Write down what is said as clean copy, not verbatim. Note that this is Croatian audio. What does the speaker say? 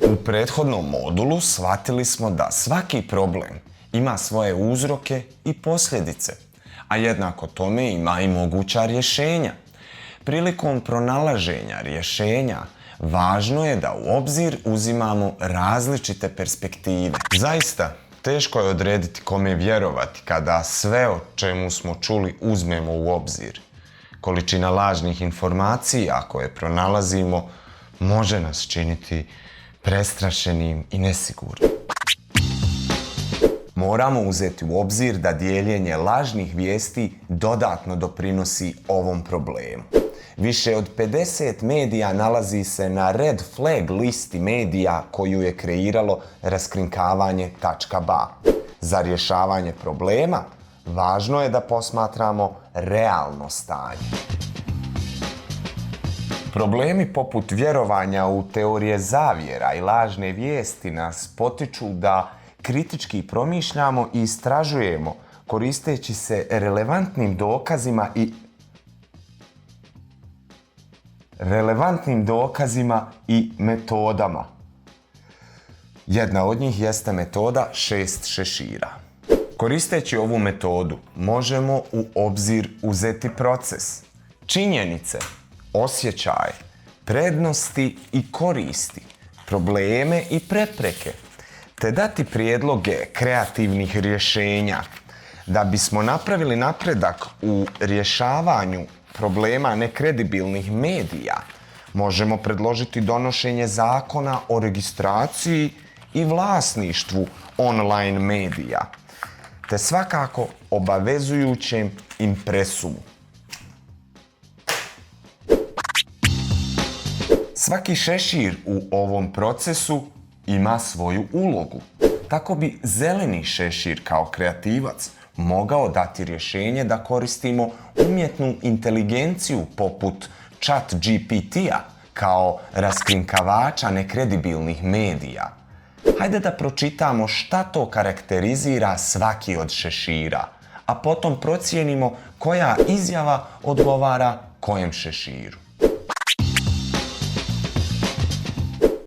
U prethodnom modulu shvatili smo da svaki problem ima svoje uzroke i posljedice, a jednako tome ima i moguća rješenja. Prilikom pronalaženja rješenja važno je da u obzir uzimamo različite perspektive. Zaista, teško je odrediti kome vjerovati kada sve o čemu smo čuli uzmemo u obzir. Količina lažnih informacija koje pronalazimo može nas činiti prestrašenim i nesigurnim. Moramo uzeti u obzir da dijeljenje lažnih vijesti dodatno doprinosi ovom problemu. Više od 50 medija nalazi se na red flag listi medija koju je kreiralo raskrinkavanje.ba. Za rješavanje problema važno je da posmatramo realno stanje. Problemi poput vjerovanja u teorije zavjera i lažne vijesti nas potiču da kritički promišljamo i istražujemo koristeći se relevantnim dokazima i metodama. Jedna od njih jeste metoda 6 šešira. Koristeći ovu metodu možemo u obzir uzeti proces, činjenice, osjećaje, prednosti i koristi, probleme i prepreke, te dati prijedloge kreativnih rješenja. Da bismo napravili napredak u rješavanju problema nekredibilnih medija, možemo predložiti donošenje zakona o registraciji i vlasništvu online medija, te svakako obavezujućem impresumu. Svaki šešir u ovom procesu ima svoju ulogu. Tako bi zeleni šešir kao kreativac mogao dati rješenje da koristimo umjetnu inteligenciju poput ChatGPT-a kao raskrinkavača nekredibilnih medija. Hajde da pročitamo šta to karakterizira svaki od šešira, a potom procijenimo koja izjava odgovara kojem šeširu.